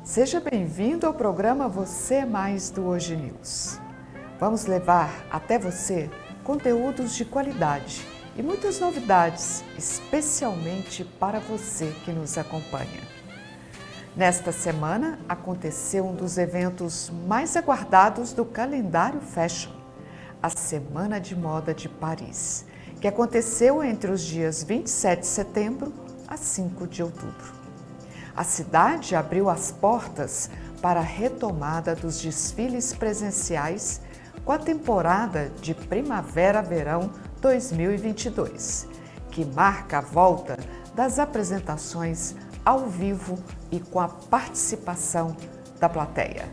Seja bem-vindo ao programa Você é Mais do Hoje News. Vamos levar até você conteúdos de qualidade e muitas novidades, especialmente para você que nos acompanha. Nesta semana, aconteceu um dos eventos mais aguardados do calendário Fashion, a Semana de Moda de Paris, que aconteceu entre os dias 27 de setembro a 5 de outubro. A cidade abriu as portas para a retomada dos desfiles presenciais com a temporada de Primavera-Verão 2022, que marca a volta das apresentações ao vivo e com a participação da plateia.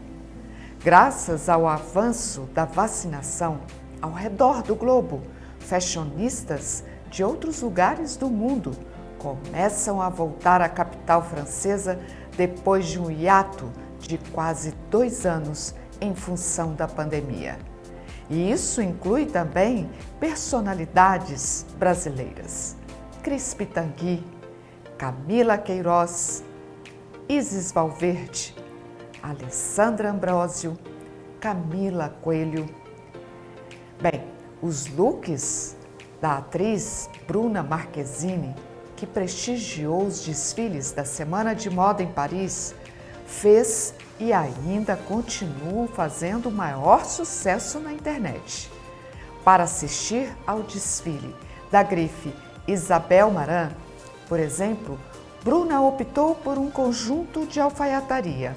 Graças ao avanço da vacinação ao redor do globo, fashionistas de outros lugares do mundo começam a voltar à capital francesa depois de um hiato de quase 2 anos em função da pandemia. E isso inclui também personalidades brasileiras. Cris Pitangui, Camila Queiroz, Isis Valverde, Alessandra Ambrosio, Camila Coelho. Bem, os looks da atriz Bruna Marquezine, que prestigiou os desfiles da Semana de Moda em Paris, fez e ainda continua fazendo o maior sucesso na internet. Para assistir ao desfile da grife Isabel Marant, por exemplo, Bruna optou por um conjunto de alfaiataria.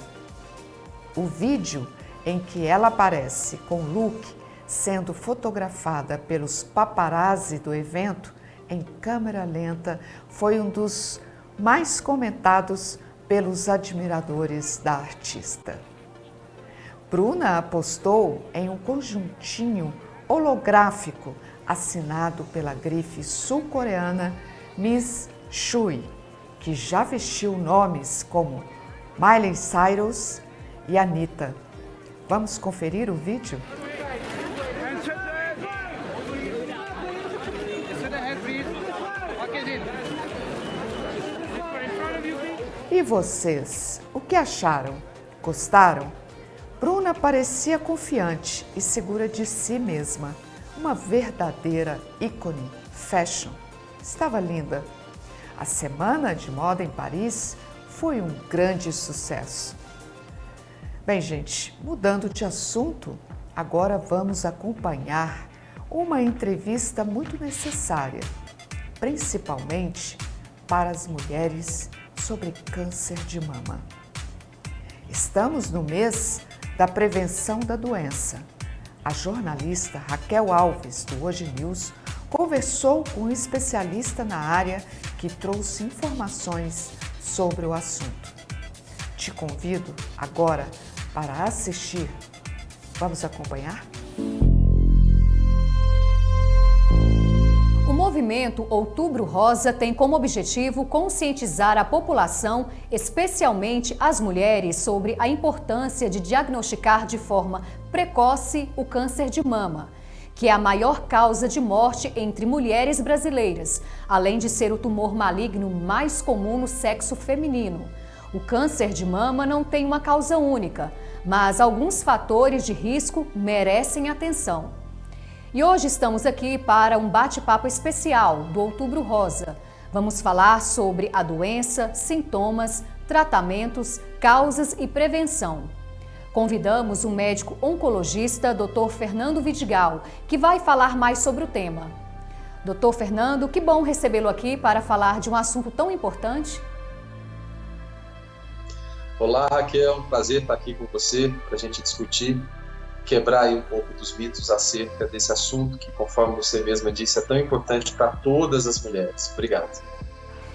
O vídeo em que ela aparece com o look sendo fotografada pelos paparazzi do evento em câmera lenta foi um dos mais comentados pelos admiradores da artista. Bruna apostou em um conjuntinho holográfico assinado pela grife sul-coreana Miss Shui, que já vestiu nomes como Miley Cyrus e Anitta. Vamos conferir o vídeo? E vocês, o que acharam? Gostaram? Bruna parecia confiante e segura de si mesma, uma verdadeira ícone fashion. Estava linda. A Semana de Moda em Paris foi um grande sucesso. Bem, gente, mudando de assunto, agora vamos acompanhar uma entrevista muito necessária, principalmente para as mulheres, sobre câncer de mama. Estamos no mês da prevenção da doença. A jornalista Raquel Alves, do Hoje News, conversou com um especialista na área que trouxe informações sobre o assunto. Te convido agora para assistir. Vamos acompanhar? O movimento Outubro Rosa tem como objetivo conscientizar a população, especialmente as mulheres, sobre a importância de diagnosticar de forma precoce o câncer de mama, que é a maior causa de morte entre mulheres brasileiras, além de ser o tumor maligno mais comum no sexo feminino. O câncer de mama não tem uma causa única, mas alguns fatores de risco merecem atenção. E hoje estamos aqui para um bate-papo especial do Outubro Rosa. Vamos falar sobre a doença, sintomas, tratamentos, causas e prevenção. Convidamos o médico oncologista Dr. Fernando Vidigal, que vai falar mais sobre o tema. Dr. Fernando, que bom recebê-lo aqui para falar de um assunto tão importante. Olá, Raquel, um prazer estar aqui com você para a gente discutir, quebrar aí um pouco dos mitos acerca desse assunto que, conforme você mesma disse, é tão importante para todas as mulheres. Obrigado.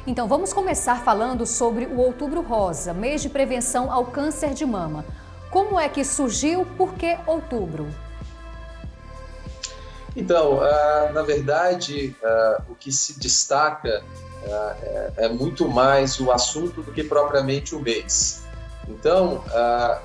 Então, vamos começar falando sobre o Outubro Rosa, mês de prevenção ao câncer de mama. Como é que surgiu? Por que outubro? Então, na verdade, o que se destaca é muito mais o assunto do que propriamente o mês. Então,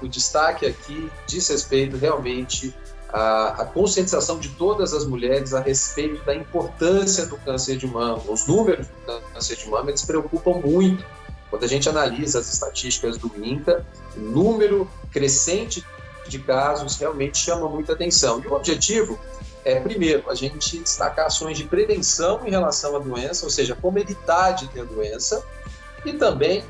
o destaque aqui diz respeito realmente a conscientização de todas as mulheres a respeito da importância do câncer de mama. Os números do câncer de mama, eles preocupam muito. Quando a gente analisa as estatísticas do INCA, o número crescente de casos realmente chama muita atenção. E o objetivo é, primeiro, a gente destacar ações de prevenção em relação à doença, ou seja, como evitar de ter a doença, e também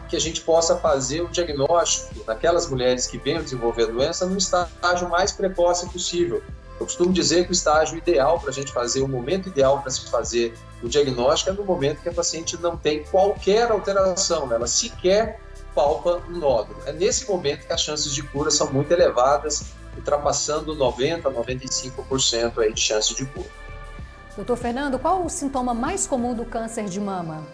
que a gente possa fazer o diagnóstico naquelas mulheres que venham desenvolver a doença no estágio mais precoce possível. Eu costumo dizer que o estágio ideal para a gente fazer, o momento ideal para se fazer o diagnóstico é no momento que a paciente não tem qualquer alteração, né? Ela sequer palpa um nódulo. É nesse momento que as chances de cura são muito elevadas, ultrapassando 90% a 95% aí de chance de cura. Doutor Fernando, qual o sintoma mais comum do câncer de mama?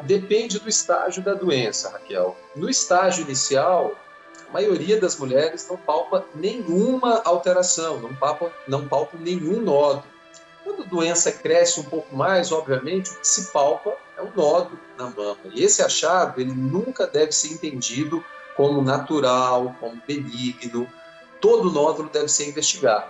Depende do estágio da doença, Raquel. No estágio inicial, a maioria das mulheres não palpa nenhuma alteração, não palpa nenhum nódulo. Quando a doença cresce um pouco mais, obviamente, o que se palpa é um nódulo na mama. E esse achado, ele nunca deve ser entendido como natural, como benigno. Todo nódulo deve ser investigado.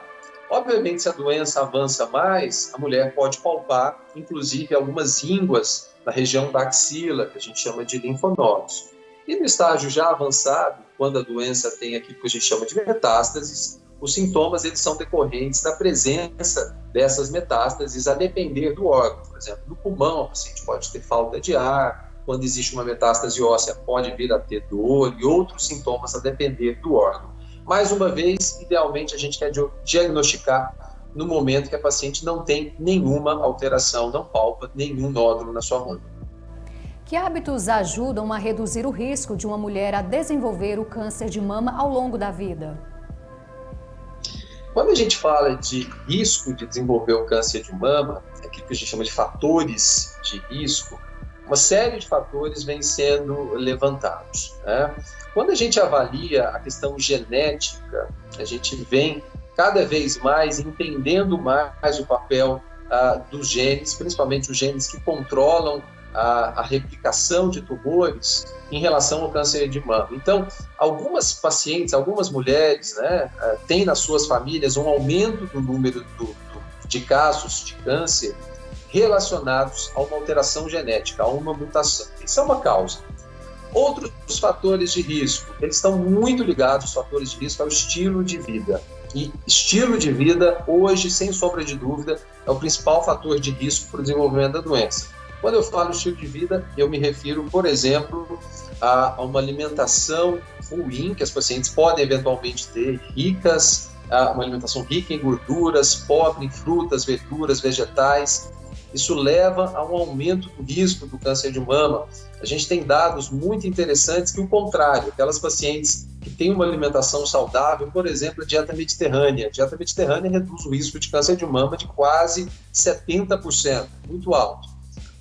Obviamente, se a doença avança mais, a mulher pode palpar, inclusive, algumas ínguas na região da axila, que a gente chama de linfonodos. E no estágio já avançado, quando a doença tem aquilo que a gente chama de metástases, os sintomas eles são decorrentes da presença dessas metástases a depender do órgão. Por exemplo, no pulmão, a paciente pode ter falta de ar, quando existe uma metástase óssea, pode vir a ter dor e outros sintomas a depender do órgão. Mais uma vez, idealmente, a gente quer diagnosticar no momento que a paciente não tem nenhuma alteração, não palpa nenhum nódulo na sua mama. Que hábitos ajudam a reduzir o risco de uma mulher a desenvolver o câncer de mama ao longo da vida? Quando a gente fala de risco de desenvolver o câncer de mama, é aquilo que a gente chama de fatores de risco, uma série de fatores vem sendo levantados, né? Quando a gente avalia a questão genética, a gente vem cada vez mais entendendo mais o papel dos genes, principalmente os genes que controlam a replicação de tumores em relação ao câncer de mama. Então, algumas pacientes, algumas mulheres, né, têm nas suas famílias um aumento do número de casos de câncer relacionados a uma alteração genética, a uma mutação. Isso é uma causa. Outros fatores de risco, eles estão muito ligados, os fatores de risco, ao estilo de vida. E estilo de vida, hoje, sem sombra de dúvida, é o principal fator de risco para o desenvolvimento da doença. Quando eu falo estilo de vida, eu me refiro, por exemplo, a uma alimentação ruim, que as pacientes podem eventualmente ter, uma alimentação rica em gorduras, pobre em frutas, verduras, vegetais. Isso leva a um aumento do risco do câncer de mama. A gente tem dados muito interessantes que o contrário, aquelas pacientes que têm uma alimentação saudável, por exemplo, a dieta mediterrânea. A dieta mediterrânea reduz o risco de câncer de mama de quase 70%, muito alto.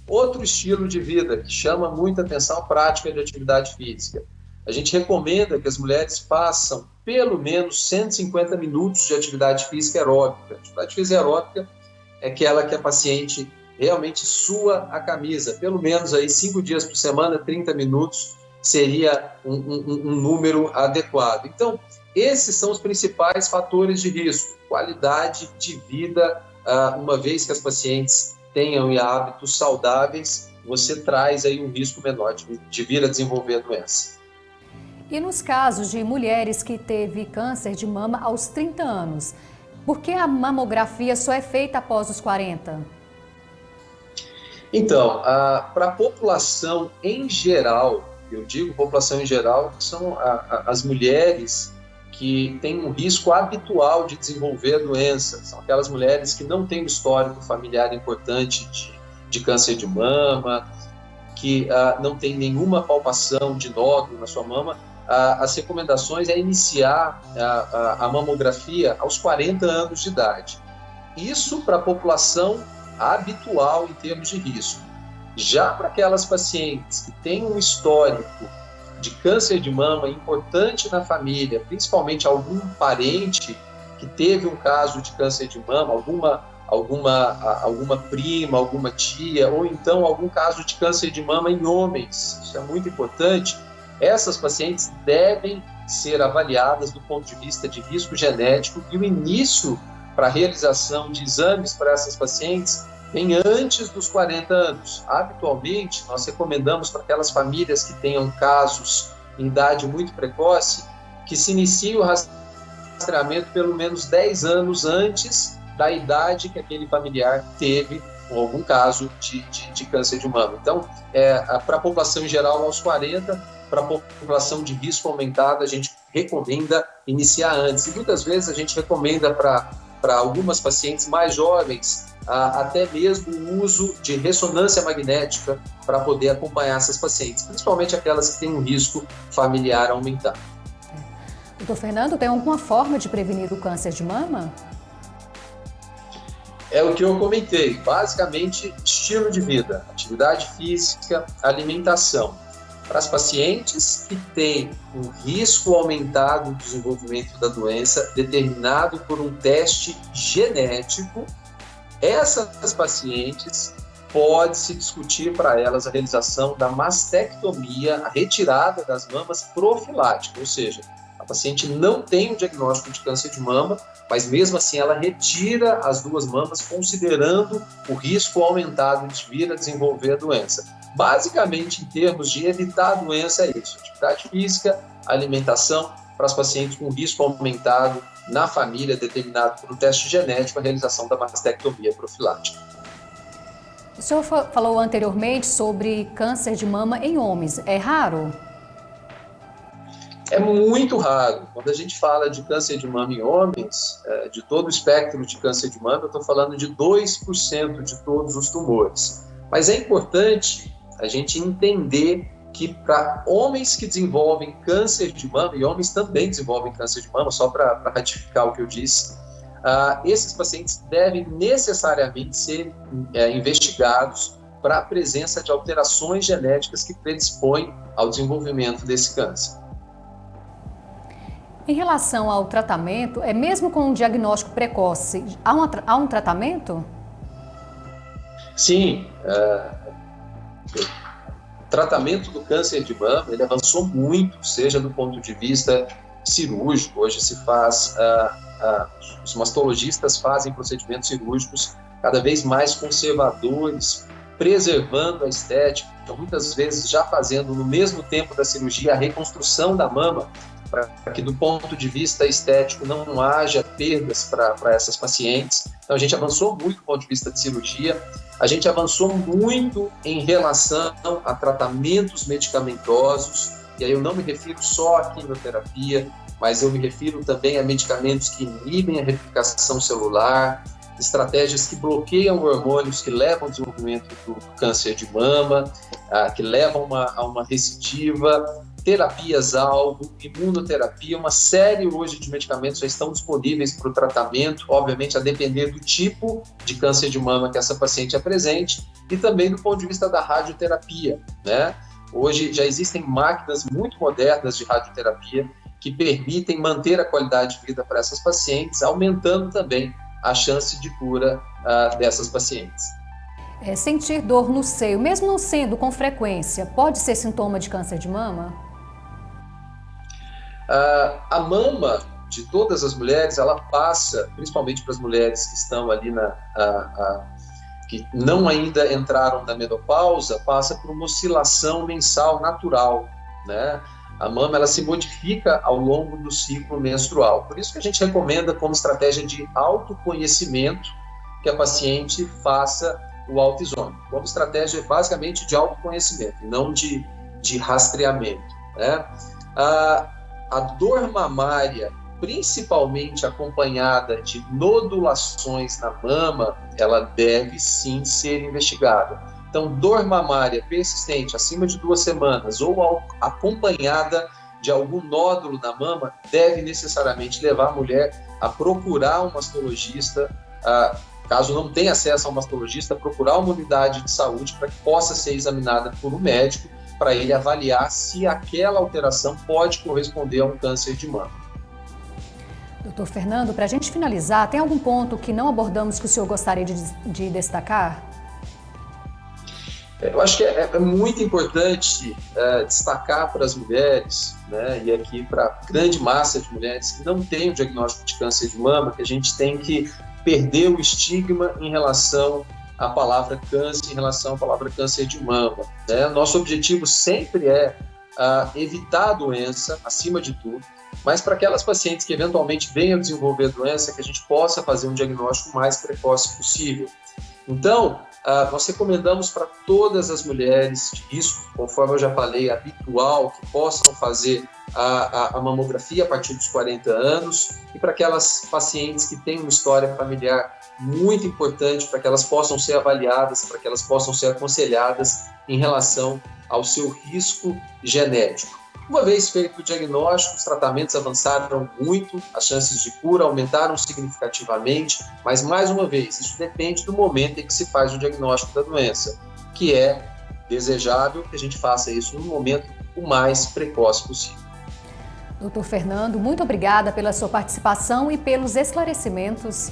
Outro estilo de vida que chama muita atenção, a prática de atividade física. A gente recomenda que as mulheres façam pelo menos 150 minutos de atividade física aeróbica. Atividade física aeróbica é aquela que a paciente realmente sua a camisa, pelo menos aí 5 dias por semana, 30 minutos seria um número adequado. Então, esses são os principais fatores de risco, qualidade de vida, uma vez que as pacientes tenham hábitos saudáveis, você traz aí um risco menor de vir a desenvolver a doença. E nos casos de mulheres que teve câncer de mama aos 30 anos, por que a mamografia só é feita após os 40? Então, para a população em geral, eu digo população em geral, são as mulheres que têm um risco habitual de desenvolver a doença. São aquelas mulheres que não têm um histórico familiar importante de câncer de mama, que não tem nenhuma palpação de nódulo na sua mama. As recomendações é iniciar a mamografia aos 40 anos de idade. Isso para a população habitual em termos de risco. Já para aquelas pacientes que têm um histórico de câncer de mama importante na família, principalmente algum parente que teve um caso de câncer de mama, alguma prima, alguma tia, ou então algum caso de câncer de mama em homens, isso é muito importante, essas pacientes devem ser avaliadas do ponto de vista de risco genético e o início para a realização de exames para essas pacientes vem antes dos 40 anos. Habitualmente, nós recomendamos para aquelas famílias que tenham casos em idade muito precoce que se inicie o rastreamento pelo menos 10 anos antes da idade que aquele familiar teve ou algum caso de câncer de mama. Então, para a população em geral, aos 40, para a população de risco aumentado, a gente recomenda iniciar antes. E muitas vezes a gente recomenda para algumas pacientes mais jovens, até mesmo o uso de ressonância magnética para poder acompanhar essas pacientes, principalmente aquelas que têm um risco familiar aumentado. Doutor Fernando, tem alguma forma de prevenir o câncer de mama? É o que eu comentei, basicamente estilo de vida, atividade física, alimentação. Para as pacientes que têm um risco aumentado do desenvolvimento da doença determinado por um teste genético, essas pacientes pode-se discutir para elas a realização da mastectomia, a retirada das mamas profilática, ou seja, a paciente não tem o diagnóstico de câncer de mama, mas mesmo assim ela retira as duas mamas considerando o risco aumentado de vir a desenvolver a doença. Basicamente, em termos de evitar a doença, é isso: atividade física, alimentação, para as pacientes com risco aumentado na família, determinado por um teste genético, a realização da mastectomia profilática. O senhor falou anteriormente sobre câncer de mama em homens. É raro? É muito raro. Quando a gente fala de câncer de mama em homens, de todo o espectro de câncer de mama, eu estou falando de 2% de todos os tumores. Mas é importante a gente entender que para homens que desenvolvem câncer de mama, e homens também desenvolvem câncer de mama, só para ratificar o que eu disse, esses pacientes devem necessariamente ser investigados para a presença de alterações genéticas que predispõem ao desenvolvimento desse câncer. Em relação ao tratamento, mesmo com um diagnóstico precoce, há um tratamento? Sim, o tratamento do câncer de mama, ele avançou muito, seja do ponto de vista cirúrgico. Hoje se faz, os mastologistas fazem procedimentos cirúrgicos cada vez mais conservadores, preservando a estética, então, muitas vezes já fazendo no mesmo tempo da cirurgia a reconstrução da mama, para que do ponto de vista estético não haja perdas para essas pacientes. Então a gente avançou muito do ponto de vista de cirurgia, a gente avançou muito em relação a tratamentos medicamentosos, e aí eu não me refiro só à quimioterapia, mas eu me refiro também a medicamentos que inibem a replicação celular, estratégias que bloqueiam hormônios que levam ao desenvolvimento do câncer de mama, que levam a uma recidiva, terapias-alvo, imunoterapia, uma série hoje de medicamentos já estão disponíveis para o tratamento, obviamente a depender do tipo de câncer de mama que essa paciente apresente, e também do ponto de vista da radioterapia, né? Hoje já existem máquinas muito modernas de radioterapia que permitem manter a qualidade de vida para essas pacientes, aumentando também a chance de cura dessas pacientes. Sentir dor no seio, mesmo não sendo com frequência, pode ser sintoma de câncer de mama? A mama de todas as mulheres, ela passa, principalmente para as mulheres que estão ali que não ainda entraram na menopausa, passa por uma oscilação mensal natural, né? A mama, ela se modifica ao longo do ciclo menstrual. Por isso que a gente recomenda como estratégia de autoconhecimento que a paciente faça o autoexame. Como estratégia basicamente de autoconhecimento, e não de rastreamento, né? A dor mamária, principalmente acompanhada de nodulações na mama, ela deve sim ser investigada. Então, dor mamária persistente acima de 2 semanas ou acompanhada de algum nódulo na mama deve necessariamente levar a mulher a procurar um mastologista, caso não tenha acesso a um mastologista, procurar uma unidade de saúde para que possa ser examinada por um médico, para ele avaliar se aquela alteração pode corresponder a um câncer de mama. Doutor Fernando, para a gente finalizar, tem algum ponto que não abordamos que o senhor gostaria de destacar? Eu acho que é muito importante destacar para as mulheres, né, e aqui para a grande massa de mulheres que não têm o diagnóstico de câncer de mama, que a gente tem que perder o estigma em relação à palavra câncer, em relação à palavra câncer de mama, né? Nosso objetivo sempre é evitar a doença, acima de tudo, mas para aquelas pacientes que eventualmente venham a desenvolver a doença, que a gente possa fazer um diagnóstico mais precoce possível. Então, nós recomendamos para todas as mulheres de risco, conforme eu já falei, habitual, que possam fazer a mamografia a partir dos 40 anos, e para aquelas pacientes que têm uma história familiar muito importante, para que elas possam ser avaliadas, para que elas possam ser aconselhadas em relação ao seu risco genético. Uma vez feito o diagnóstico, os tratamentos avançaram muito, as chances de cura aumentaram significativamente, mas, mais uma vez, isso depende do momento em que se faz o diagnóstico da doença, que é desejável que a gente faça isso no momento o mais precoce possível. Doutor Fernando, muito obrigada pela sua participação e pelos esclarecimentos.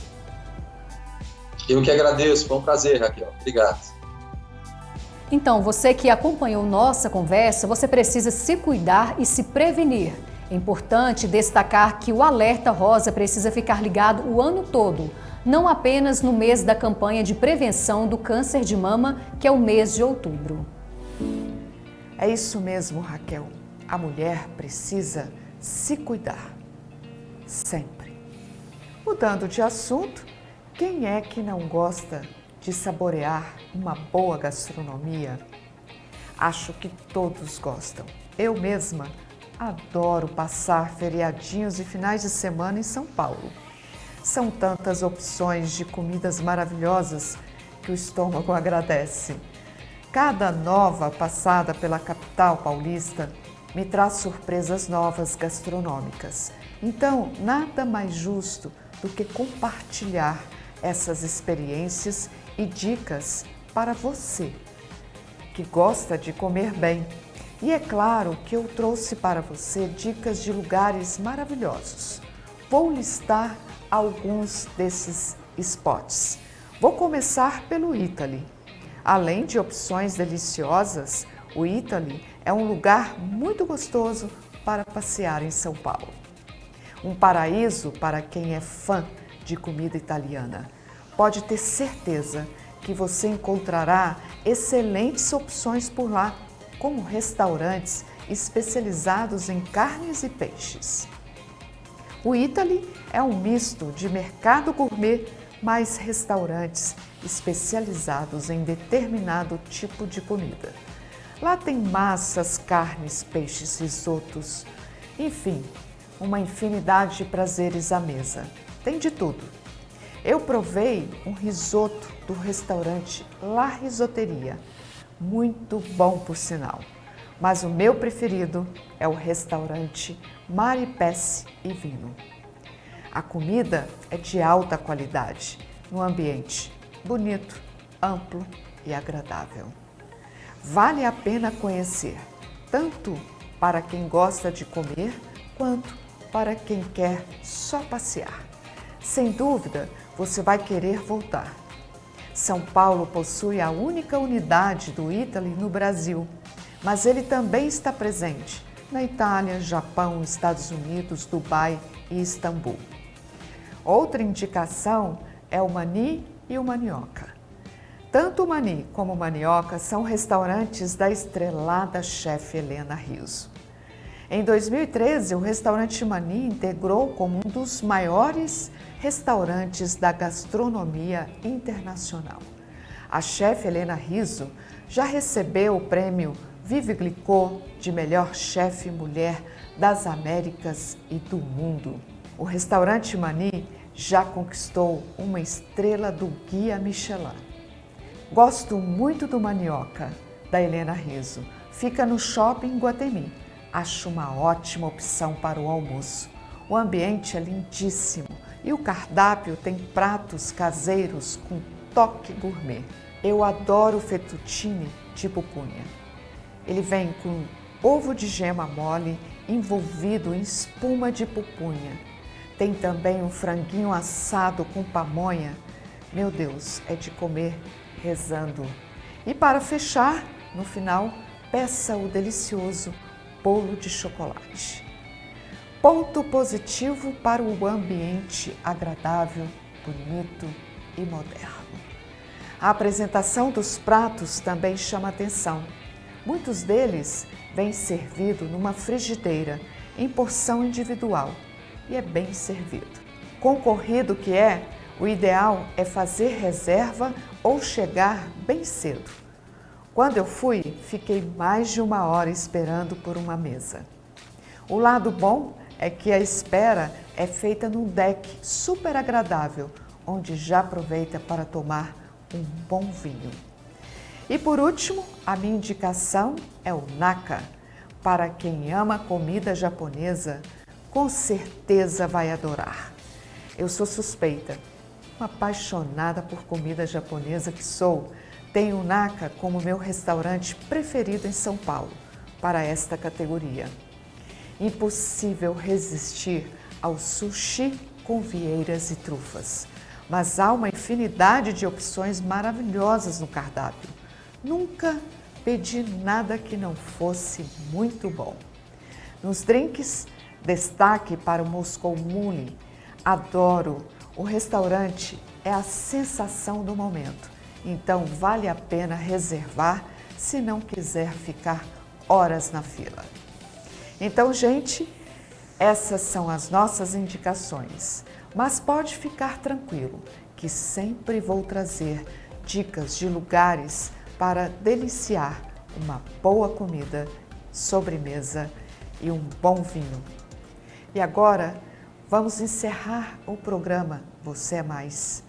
Eu que agradeço, foi um prazer, Raquel. Obrigado. Então, você que acompanhou nossa conversa, você precisa se cuidar e se prevenir. É importante destacar que o Alerta Rosa precisa ficar ligado o ano todo, não apenas no mês da campanha de prevenção do câncer de mama, que é o mês de outubro. É isso mesmo, Raquel. A mulher precisa se cuidar. Sempre. Mudando de assunto, quem é que não gosta de saborear uma boa gastronomia? Acho que todos gostam. Eu mesma adoro passar feriadinhos e finais de semana em São Paulo. São tantas opções de comidas maravilhosas que o estômago agradece. Cada nova passada pela capital paulista me traz surpresas novas gastronômicas. Então, nada mais justo do que compartilhar essas experiências e dicas para você que gosta de comer bem. E é claro que eu trouxe para você dicas de lugares maravilhosos. Vou listar alguns desses spots. Vou começar pelo Italy. Além de opções deliciosas, o Italy é um lugar muito gostoso para passear em São Paulo. Um paraíso para quem é fã de comida italiana. Pode ter certeza que você encontrará excelentes opções por lá, como restaurantes especializados em carnes e peixes. O Italy é um misto de mercado gourmet mais restaurantes especializados em determinado tipo de comida. Lá tem massas, carnes, peixes, risotos, enfim, uma infinidade de prazeres à mesa. Tem de tudo. Eu provei um risoto do restaurante La Risoteria, muito bom por sinal. Mas o meu preferido é o restaurante Mare Pesce e Vino. A comida é de alta qualidade, num ambiente bonito, amplo e agradável. Vale a pena conhecer, tanto para quem gosta de comer, quanto para quem quer só passear. Sem dúvida, você vai querer voltar. São Paulo possui a única unidade do Italy no Brasil, mas ele também está presente na Itália, Japão, Estados Unidos, Dubai e Istambul. Outra indicação é o Mani e o Manioca. Tanto o Mani como o Manioca são restaurantes da estrelada chefe Helena Rizzo. Em 2013, o restaurante Mani integrou como um dos maiores restaurantes da gastronomia internacional. A chefe Helena Rizzo já recebeu o prêmio Vive Glicot de melhor chefe mulher das Américas e do mundo. O restaurante Mani já conquistou uma estrela do Guia Michelin. Gosto muito do Manioca, da Helena Rizzo. Fica no Shopping Guatemi. Acho uma ótima opção para o almoço. O ambiente é lindíssimo e o cardápio tem pratos caseiros com toque gourmet. Eu adoro o fettuccine de pupunha. Ele vem com ovo de gema mole envolvido em espuma de pupunha. Tem também um franguinho assado com pamonha. Meu Deus, é de comer rezando. E para fechar, no final, peça o delicioso bolo de chocolate. Ponto positivo para o ambiente agradável, bonito e moderno. A apresentação dos pratos também chama atenção. Muitos deles vêm servido numa frigideira, em porção individual, e é bem servido. Concorrido que é, o ideal é fazer reserva ou chegar bem cedo. Quando eu fui, fiquei mais de 1 hora esperando por uma mesa. O lado bom é que a espera é feita num deck super agradável, onde já aproveita para tomar um bom vinho. E por último, a minha indicação é o Naka. Para quem ama comida japonesa, com certeza vai adorar. Eu sou suspeita, uma apaixonada por comida japonesa que sou. Tenho o Naka como meu restaurante preferido em São Paulo, para esta categoria. Impossível resistir ao sushi com vieiras e trufas, mas há uma infinidade de opções maravilhosas no cardápio. Nunca pedi nada que não fosse muito bom. Nos drinks, destaque para o Moscow Mule. Adoro! O restaurante é a sensação do momento, então vale a pena reservar se não quiser ficar horas na fila. Então, gente, essas são as nossas indicações, mas pode ficar tranquilo que sempre vou trazer dicas de lugares para deliciar uma boa comida, sobremesa e um bom vinho. E agora, vamos encerrar o programa Você é Mais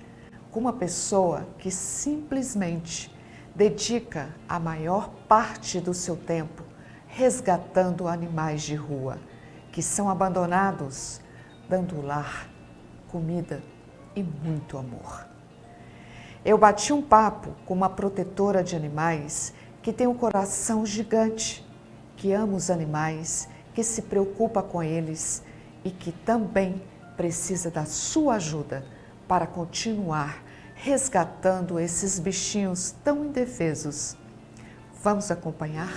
com uma pessoa que simplesmente dedica a maior parte do seu tempo resgatando animais de rua que são abandonados, dando lar, comida e muito amor. Eu bati um papo com uma protetora de animais que tem um coração gigante, que ama os animais, que se preocupa com eles e que também precisa da sua ajuda para continuar resgatando esses bichinhos tão indefesos. Vamos acompanhar?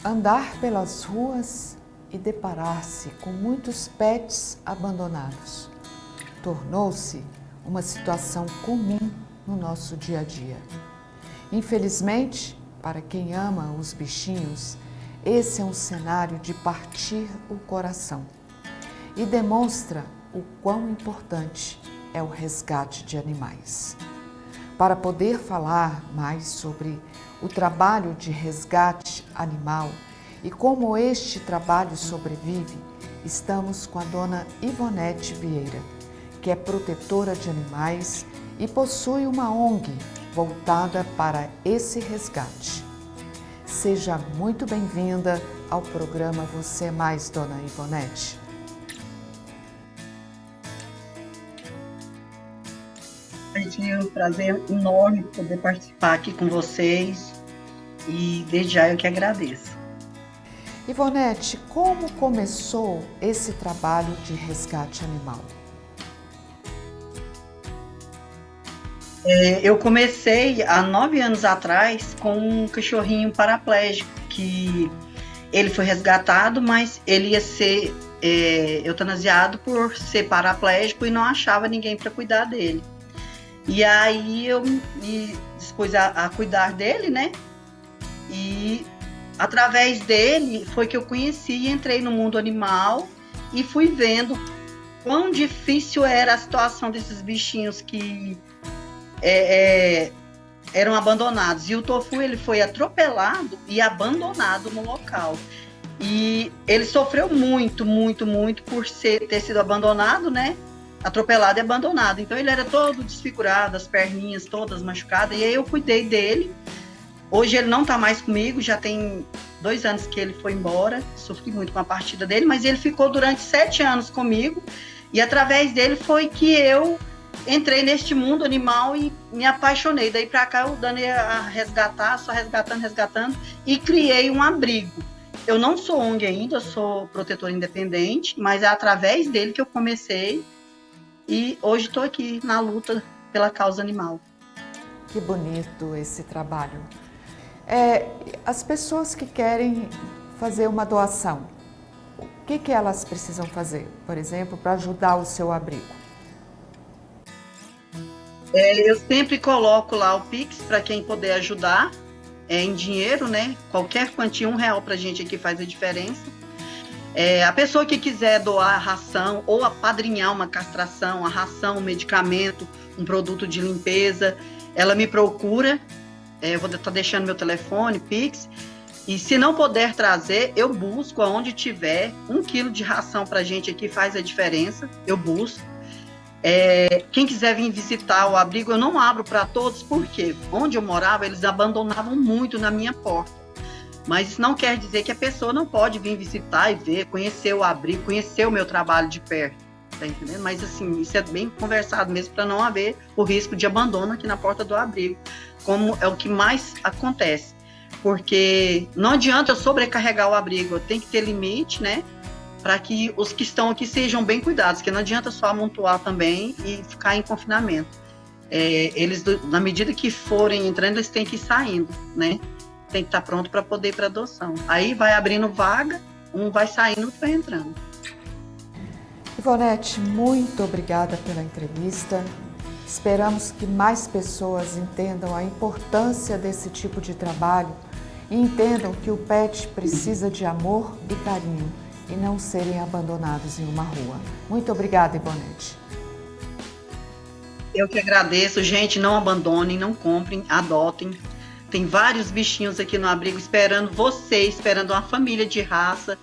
Andar pelas ruas e deparar-se com muitos pets abandonados tornou-se uma situação comum no nosso dia a dia. Infelizmente, para quem ama os bichinhos, esse é um cenário de partir o coração e demonstra o quão importante é o resgate de animais. Para poder falar mais sobre o trabalho de resgate animal e como este trabalho sobrevive, estamos com a dona Ivonete Vieira, que é protetora de animais e possui uma ONG voltada para esse resgate. Seja muito bem-vinda ao programa Você é Mais, dona Ivonete. É um prazer enorme poder participar aqui com vocês e desde já eu que agradeço. Ivonete, como começou esse trabalho de resgate animal? Eu comecei há 9 anos atrás com um cachorrinho paraplégico que ele foi resgatado, mas ele ia ser eutanasiado por ser paraplégico e não achava ninguém para cuidar dele. E aí eu me dispus a cuidar dele, né? E através dele foi que eu conheci e entrei no mundo animal e fui vendo quão difícil era a situação desses bichinhos que eram abandonados. E o Tofu, ele foi atropelado e abandonado no local. E ele sofreu muito, muito, muito por ter sido abandonado, né? Atropelado e abandonado. Então ele era todo desfigurado, as perninhas todas machucadas, e aí eu cuidei dele. Hoje ele não está mais comigo, já tem 2 anos que ele foi embora, sofri muito com a partida dele, mas ele ficou durante 7 anos comigo, e através dele foi que eu entrei neste mundo animal e me apaixonei. Daí para cá eu dando a resgatar, só resgatando, e criei um abrigo. Eu não sou ONG ainda, eu sou protetora independente, mas é através dele que eu comecei. E hoje estou aqui na luta pela causa animal. Que bonito esse trabalho. As pessoas que querem fazer uma doação, o que elas precisam fazer, por exemplo, para ajudar o seu abrigo? Eu sempre coloco lá o Pix para quem puder ajudar, em dinheiro, né? Qualquer quantia, R$1 para a gente aqui faz a diferença. A pessoa que quiser doar a ração ou apadrinhar uma castração, a ração, um medicamento, um produto de limpeza, ela me procura. Eu vou estar deixando meu telefone, Pix. E se não puder trazer, eu busco aonde tiver. 1 quilo de ração para a gente aqui faz a diferença. Eu busco. Quem quiser vir visitar o abrigo, eu não abro para todos, porque onde eu morava, eles abandonavam muito na minha porta. Mas isso não quer dizer que a pessoa não pode vir visitar e ver, conhecer o abrigo, conhecer o meu trabalho de perto, tá entendendo? Mas assim, isso é bem conversado mesmo, para não haver o risco de abandono aqui na porta do abrigo, como é o que mais acontece. Porque não adianta eu sobrecarregar o abrigo, eu tenho que ter limite, né? Para que os que estão aqui sejam bem cuidados, que não adianta só amontoar também e ficar em confinamento. Eles, na medida que forem entrando, eles têm que ir saindo, né? Tem que estar pronto para poder ir para adoção. Aí vai abrindo vaga, um vai saindo, outro vai entrando. Ivonete, muito obrigada pela entrevista. Esperamos que mais pessoas entendam a importância desse tipo de trabalho e entendam que o pet precisa de amor e carinho e não serem abandonados em uma rua. Muito obrigada, Ivonete. Eu que agradeço. Gente, não abandonem, não comprem, adotem. Tem vários bichinhos aqui no abrigo esperando você, esperando uma família de raça,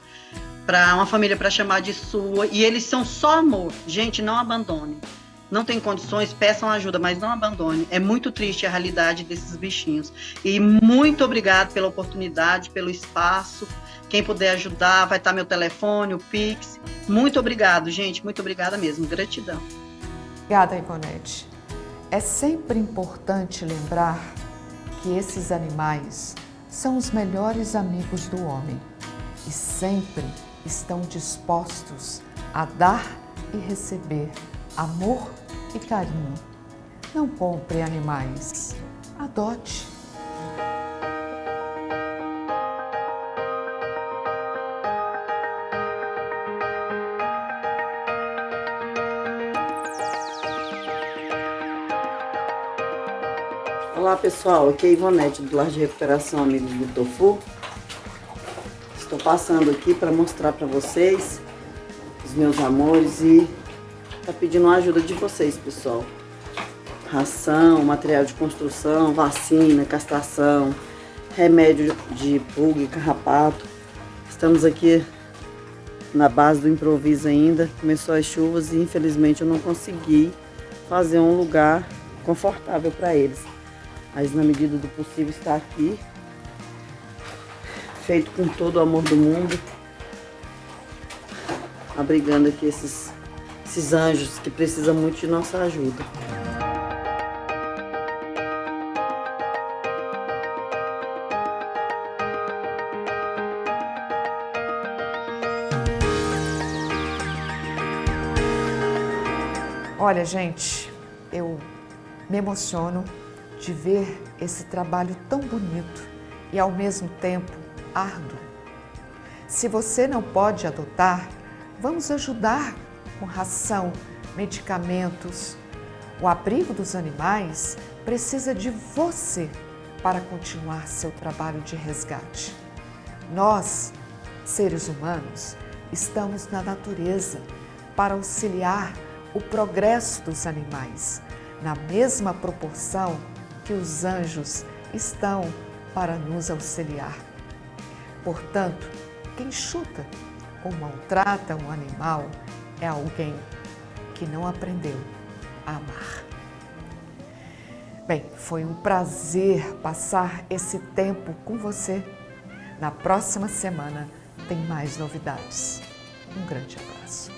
uma família para chamar de sua. E eles são só amor. Gente, não abandonem. Não tem condições, peçam ajuda, mas não abandone. É muito triste a realidade desses bichinhos. E muito obrigado pela oportunidade, pelo espaço. Quem puder ajudar, vai estar meu telefone, o Pix. Muito obrigado, gente. Muito obrigada mesmo. Gratidão. Obrigada, Ivonete. É sempre importante lembrar que esses animais são os melhores amigos do homem e sempre estão dispostos a dar e receber amor e carinho. Não compre animais, adote. Olá pessoal, aqui é a Ivonete do Lar de Recuperação Amigos do Tofu. Estou passando aqui para mostrar para vocês os meus amores e tá pedindo a ajuda de vocês, pessoal. Ração, material de construção, vacina, castração, remédio de pulga e carrapato. Estamos aqui na base do improviso ainda. Começou as chuvas e infelizmente eu não consegui fazer um lugar confortável para eles. Mas na medida do possível está aqui, feito com todo o amor do mundo, abrigando aqui esses anjos que precisam muito de nossa ajuda. Olha, gente, eu me emociono de ver esse trabalho tão bonito e ao mesmo tempo árduo. Se você não pode adotar, vamos ajudar com ração, medicamentos. O abrigo dos animais precisa de você para continuar seu trabalho de resgate. Nós, seres humanos, estamos na natureza para auxiliar o progresso dos animais, na mesma proporção que os anjos estão para nos auxiliar. Portanto, quem chuta ou maltrata um animal é alguém que não aprendeu a amar. Bem, foi um prazer passar esse tempo com você. Na próxima semana tem mais novidades. Um grande abraço.